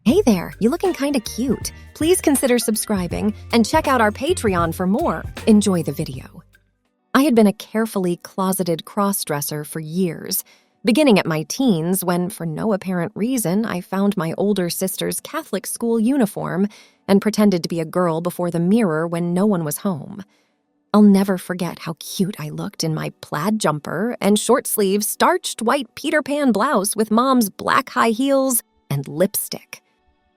Hey there, you looking kinda cute. Please consider subscribing and check out our Patreon for more. Enjoy the video. I had been a carefully closeted crossdresser for years, beginning at my teens when, for no apparent reason, I found my older sister's Catholic school uniform and pretended to be a girl before the mirror when no one was home. I'll never forget how cute I looked in my plaid jumper and short-sleeved, starched white Peter Pan blouse with Mom's black high heels and lipstick.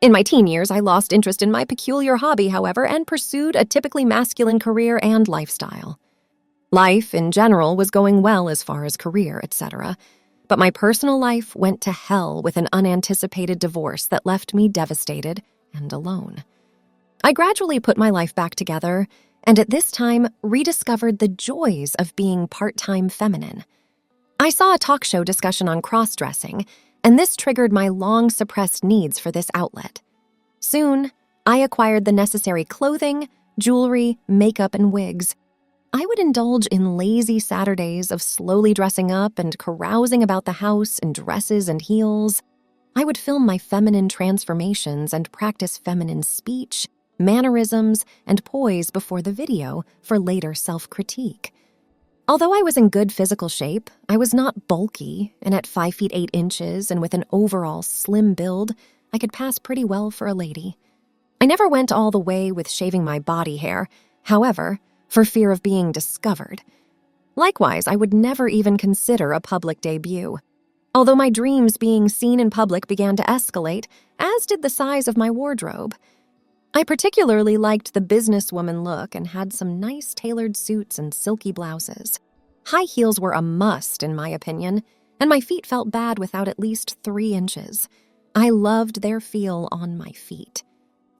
In my teen years, I lost interest in my peculiar hobby, however, and pursued a typically masculine career and lifestyle. Life, in general, was going well as far as career, etc., but my personal life went to hell with an unanticipated divorce that left me devastated and alone. I gradually put my life back together, and at this time, rediscovered the joys of being part-time feminine. I saw a talk show discussion on cross-dressing, and this triggered my long-suppressed needs for this outlet. Soon, I acquired the necessary clothing, jewelry, makeup, and wigs. I would indulge in lazy Saturdays of slowly dressing up and carousing about the house in dresses and heels. I would film my feminine transformations and practice feminine speech, mannerisms, and poise before the video for later self-critique. Although I was in good physical shape, I was not bulky, and at 5 feet 8 inches and with an overall slim build, I could pass pretty well for a lady. I never went all the way with shaving my body hair, however, for fear of being discovered. Likewise, I would never even consider a public debut. Although my dreams being seen in public began to escalate, as did the size of my wardrobe. I particularly liked the businesswoman look and had some nice tailored suits and silky blouses. High heels were a must, in my opinion, and my feet felt bad without at least 3 inches. I loved their feel on my feet.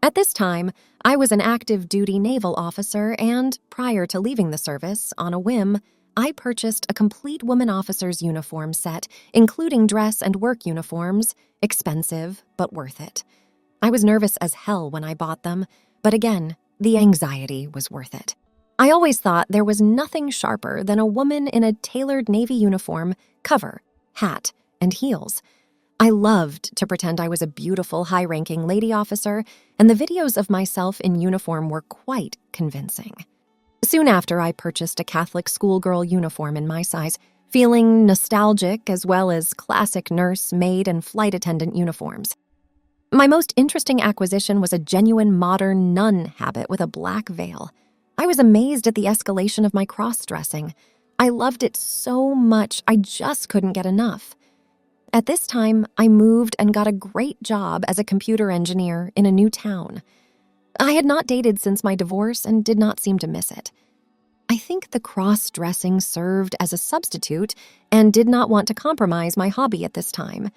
At this time, I was an active duty naval officer, and prior to leaving the service, on a whim, I purchased a complete woman officer's uniform set, including dress and work uniforms, expensive but worth it. I was nervous as hell when I bought them, but again, the anxiety was worth it. I always thought there was nothing sharper than a woman in a tailored Navy uniform, cover, hat, and heels. I loved to pretend I was a beautiful, high-ranking lady officer, and the videos of myself in uniform were quite convincing. Soon after, I purchased a Catholic schoolgirl uniform in my size, feeling nostalgic as well as classic nurse, maid, and flight attendant uniforms. My most interesting acquisition was a genuine modern nun habit with a black veil. I was amazed at the escalation of my cross-dressing. I loved it so much, I just couldn't get enough. At this time, I moved and got a great job as a computer engineer in a new town. I had not dated since my divorce and did not seem to miss it. I think the cross-dressing served as a substitute and did not want to compromise my hobby at this time.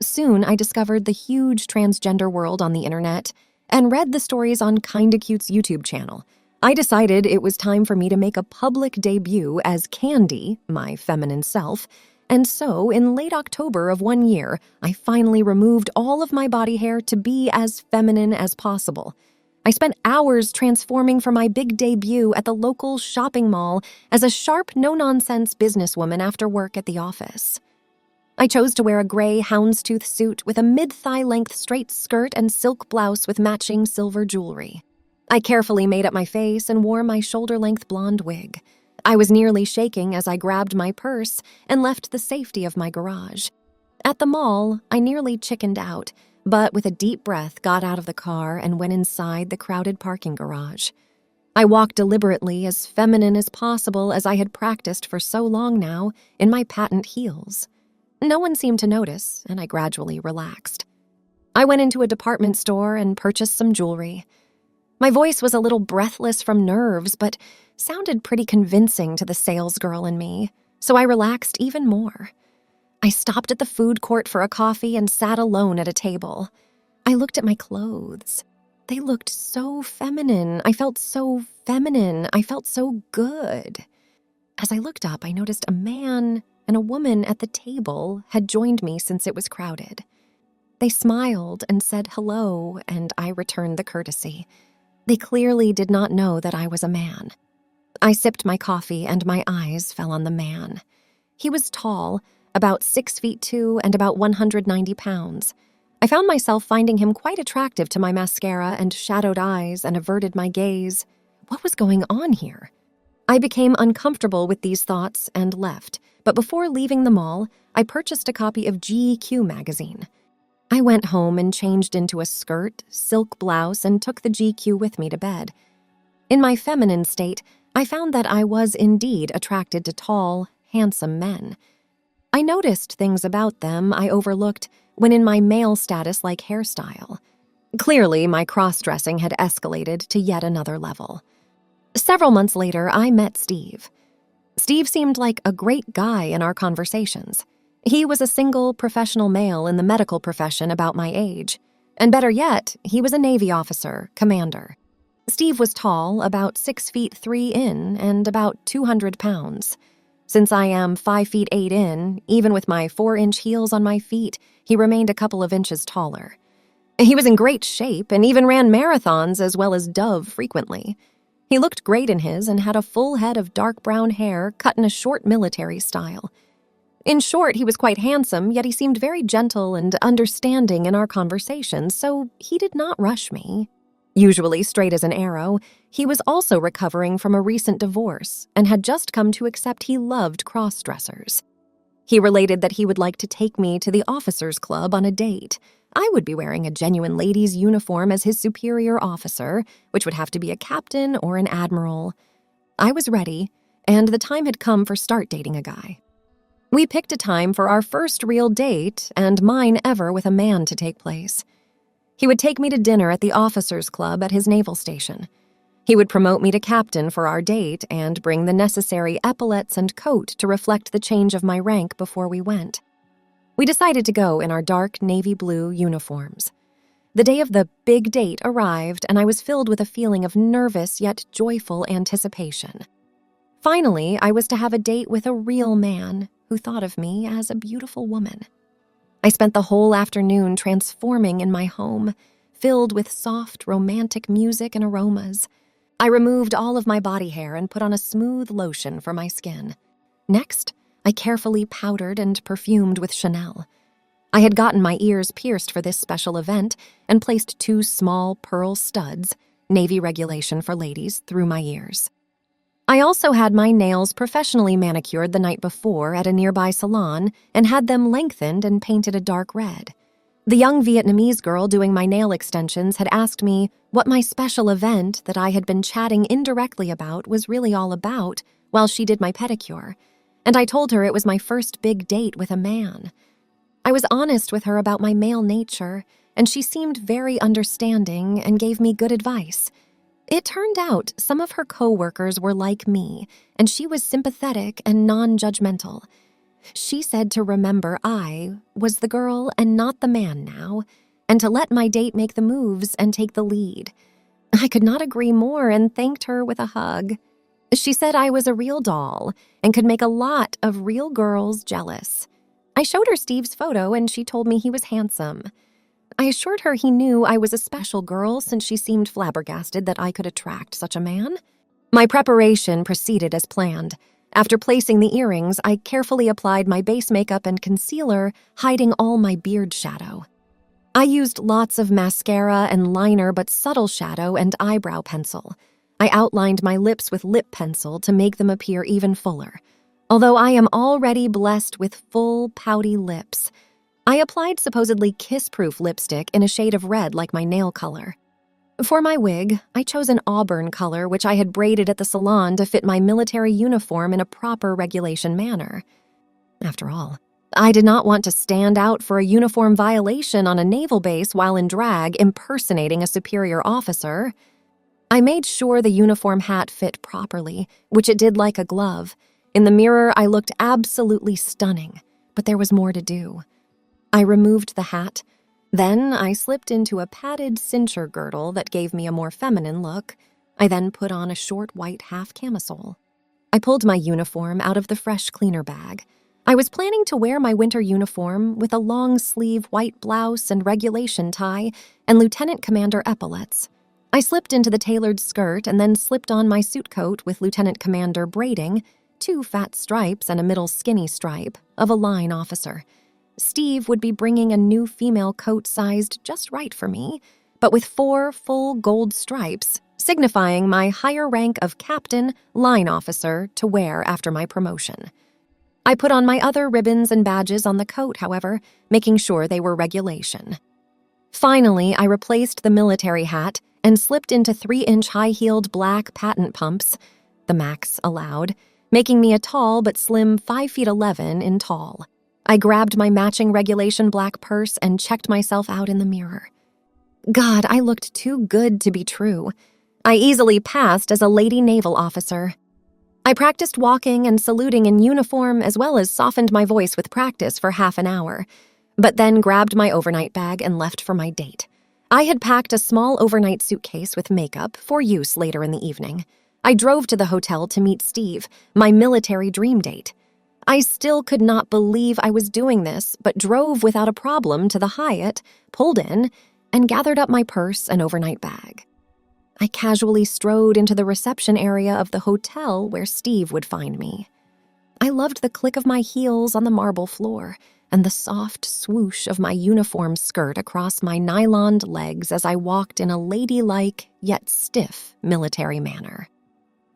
Soon, I discovered the huge transgender world on the internet and read the stories on Kinda Cute's YouTube channel. I decided it was time for me to make a public debut as Candy, my feminine self, and so in late October of one year, I finally removed all of my body hair to be as feminine as possible. I spent hours transforming for my big debut at the local shopping mall as a sharp, no-nonsense businesswoman after work at the office. I chose to wear a gray houndstooth suit with a mid-thigh length straight skirt and silk blouse with matching silver jewelry. I carefully made up my face and wore my shoulder-length blonde wig. I was nearly shaking as I grabbed my purse and left the safety of my garage. At the mall, I nearly chickened out, but with a deep breath got out of the car and went inside the crowded parking garage. I walked deliberately, as feminine as possible as I had practiced for so long now, in my patent heels. No one seemed to notice, and I gradually relaxed. I went into a department store and purchased some jewelry. My voice was a little breathless from nerves, but sounded pretty convincing to the salesgirl in me, so I relaxed even more. I stopped at the food court for a coffee and sat alone at a table. I looked at my clothes. They looked so feminine. I felt so feminine. I felt so good. As I looked up, I noticed a man and a woman at the table had joined me since it was crowded. They smiled and said hello, and I returned the courtesy. They clearly did not know that I was a man. I sipped my coffee, and my eyes fell on the man. He was tall, about 6'2" and about 190 pounds. I found myself finding him quite attractive to my mascara and shadowed eyes and averted my gaze. What was going on here? I became uncomfortable with these thoughts and left, but before leaving the mall, I purchased a copy of GQ magazine. I went home and changed into a skirt, silk blouse, and took the GQ with me to bed. In my feminine state, I found that I was indeed attracted to tall, handsome men. I noticed things about them I overlooked when in my male status like hairstyle. Clearly, my cross-dressing had escalated to yet another level. Several months later, I met Steve. Steve seemed like a great guy in our conversations. He was a single, professional male in the medical profession about my age. And better yet, he was a Navy officer, commander. Steve was tall, about 6'3" in, and about 200 pounds. Since I am 5'8" in, even with my 4-inch heels on my feet, he remained a couple of inches taller. He was in great shape and even ran marathons as well as Dove frequently. He looked great in his and had a full head of dark brown hair cut in a short military style. In short, he was quite handsome, yet he seemed very gentle and understanding in our conversations, so he did not rush me. Usually straight as an arrow, he was also recovering from a recent divorce and had just come to accept he loved cross-dressers. He related that he would like to take me to the officers' club on a date. I would be wearing a genuine lady's uniform as his superior officer, which would have to be a captain or an admiral. I was ready, and the time had come for start dating a guy. We picked a time for our first real date, and mine ever with a man to take place. He would take me to dinner at the officers' club at his naval station. He would promote me to captain for our date and bring the necessary epaulets and coat to reflect the change of my rank before we went. We decided to go in our dark navy blue uniforms. The day of the big date arrived, and I was filled with a feeling of nervous yet joyful anticipation. Finally, I was to have a date with a real man who thought of me as a beautiful woman. I spent the whole afternoon transforming in my home, filled with soft, romantic music and aromas. I removed all of my body hair and put on a smooth lotion for my skin. Next, I carefully powdered and perfumed with Chanel. I had gotten my ears pierced for this special event and placed 2 small pearl studs, Navy regulation for ladies, through my ears. I also had my nails professionally manicured the night before at a nearby salon and had them lengthened and painted a dark red. The young Vietnamese girl doing my nail extensions had asked me what my special event that I had been chatting indirectly about was really all about while she did my pedicure, and I told her it was my first big date with a man. I was honest with her about my male nature, and she seemed very understanding and gave me good advice. It turned out some of her co-workers were like me, and she was sympathetic and non-judgmental. She said to remember I was the girl and not the man now, and to let my date make the moves and take the lead. I could not agree more and thanked her with a hug. She said I was a real doll and could make a lot of real girls jealous. I showed her Steve's photo and she told me he was handsome. I assured her he knew I was a special girl since she seemed flabbergasted that I could attract such a man. My preparation proceeded as planned. After placing the earrings, I carefully applied my base makeup and concealer, hiding all my beard shadow. I used lots of mascara and liner but subtle shadow and eyebrow pencil. I outlined my lips with lip pencil to make them appear even fuller. Although I am already blessed with full, pouty lips, I applied supposedly kiss-proof lipstick in a shade of red like my nail color. For my wig, I chose an auburn color which I had braided at the salon to fit my military uniform in a proper regulation manner. After all, I did not want to stand out for a uniform violation on a naval base while in drag impersonating a superior officer. I made sure the uniform hat fit properly, which it did like a glove. In the mirror, I looked absolutely stunning, but there was more to do. I removed the hat. Then I slipped into a padded cincher girdle that gave me a more feminine look. I then put on a short white half camisole. I pulled my uniform out of the fresh cleaner bag. I was planning to wear my winter uniform with a long-sleeve white blouse and regulation tie and lieutenant commander epaulets. I slipped into the tailored skirt and then slipped on my suit coat with lieutenant commander braiding, 2 fat stripes and a middle skinny stripe, of a line officer. Steve would be bringing a new female coat sized just right for me, but with 4 full gold stripes, signifying my higher rank of captain, line officer, to wear after my promotion. I put on my other ribbons and badges on the coat, however, making sure they were regulation. Finally, I replaced the military hat and slipped into 3-inch high-heeled black patent pumps, the max allowed, making me a tall but slim 5'11" in tall. I grabbed my matching regulation black purse and checked myself out in the mirror. God, I looked too good to be true. I easily passed as a lady naval officer. I practiced walking and saluting in uniform as well as softened my voice with practice for half an hour, but then grabbed my overnight bag and left for my date. I had packed a small overnight suitcase with makeup for use later in the evening. I drove to the hotel to meet Steve, my military dream date. I still could not believe I was doing this, but drove without a problem to the Hyatt, pulled in, and gathered up my purse and overnight bag. I casually strode into the reception area of the hotel where Steve would find me. I loved the click of my heels on the marble floor and the soft swoosh of my uniform skirt across my nyloned legs as I walked in a ladylike yet stiff military manner.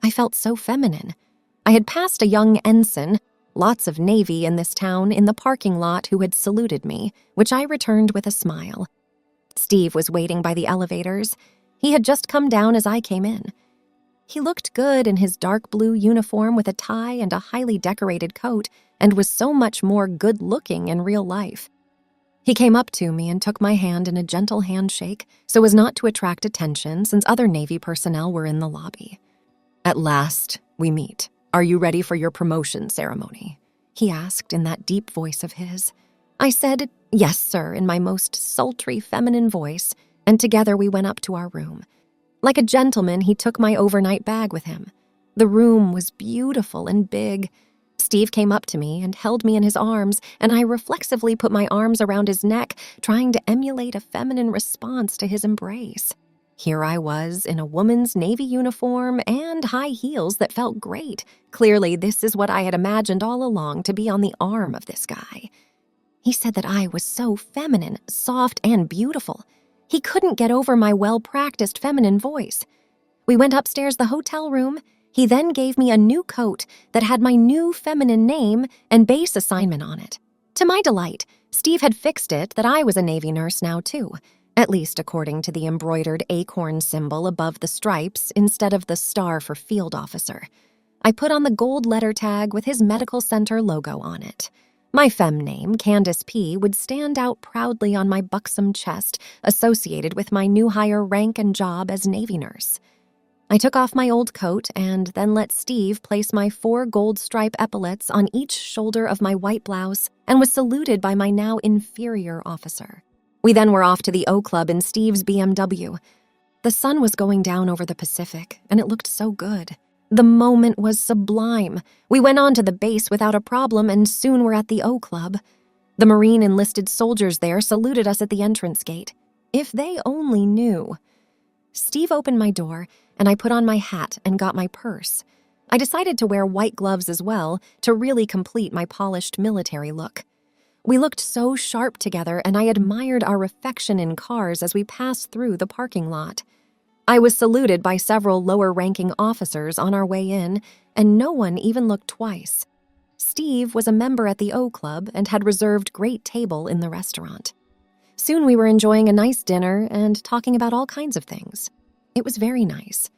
I felt so feminine. I had passed a young ensign, lots of Navy in this town, in the parking lot who had saluted me, which I returned with a smile. Steve was waiting by the elevators. He had just come down as I came in. He looked good in his dark blue uniform with a tie and a highly decorated coat, and was so much more good-looking in real life. He came up to me and took my hand in a gentle handshake so as not to attract attention since other Navy personnel were in the lobby. "At last, we meet. Are you ready for your promotion ceremony?" he asked in that deep voice of his. I said, "Yes, sir," in my most sultry feminine voice, and together we went up to our room. Like a gentleman, he took my overnight bag with him. The room was beautiful and big. Steve came up to me and held me in his arms, and I reflexively put my arms around his neck, trying to emulate a feminine response to his embrace. Here I was in a woman's Navy uniform and high heels that felt great. Clearly, this is what I had imagined all along, to be on the arm of this guy. He said that I was so feminine, soft, and beautiful. He couldn't get over my well-practiced feminine voice. We went upstairs the hotel room. He then gave me a new coat that had my new feminine name and base assignment on it. To my delight, Steve had fixed it that I was a Navy nurse now too, at least according to the embroidered acorn symbol above the stripes instead of the star for field officer. I put on the gold letter tag with his medical center logo on it. My femme name, Candice P., would stand out proudly on my buxom chest, associated with my new higher rank and job as Navy nurse. I took off my old coat and then let Steve place my 4 gold stripe epaulets on each shoulder of my white blouse and was saluted by my now inferior officer. We then were off to the O Club in Steve's BMW. The sun was going down over the Pacific, and it looked so good. The moment was sublime. We went on to the base without a problem and soon were at the O Club. The Marine enlisted soldiers there saluted us at the entrance gate. If they only knew. Steve opened my door, and I put on my hat and got my purse. I decided to wear white gloves as well to really complete my polished military look. We looked so sharp together, and I admired our reflection in cars as we passed through the parking lot. I was saluted by several lower-ranking officers on our way in, and no one even looked twice. Steve was a member at the O Club and had reserved great table in the restaurant. Soon we were enjoying a nice dinner and talking about all kinds of things. It was very nice.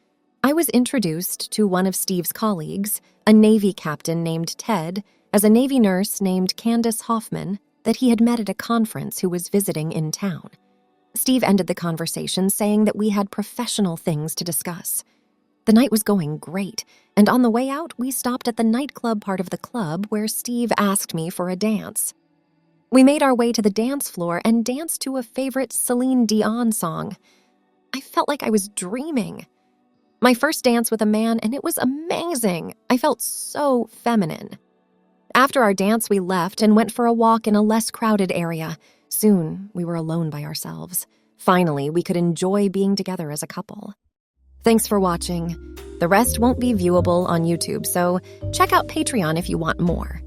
I was introduced to one of Steve's colleagues, a Navy captain named Ted, as a Navy nurse named Candice Hoffman that he had met at a conference who was visiting in town. Steve ended the conversation saying that we had professional things to discuss. The night was going great, and on the way out, we stopped at the nightclub part of the club where Steve asked me for a dance. We made our way to the dance floor and danced to a favorite Celine Dion song. I felt like I was dreaming. My first dance with a man, and it was amazing. I felt so feminine. After our dance, we left and went for a walk in a less crowded area. Soon, we were alone by ourselves. Finally, we could enjoy being together as a couple. Thanks for watching. The rest won't be viewable on YouTube, so check out Patreon if you want more.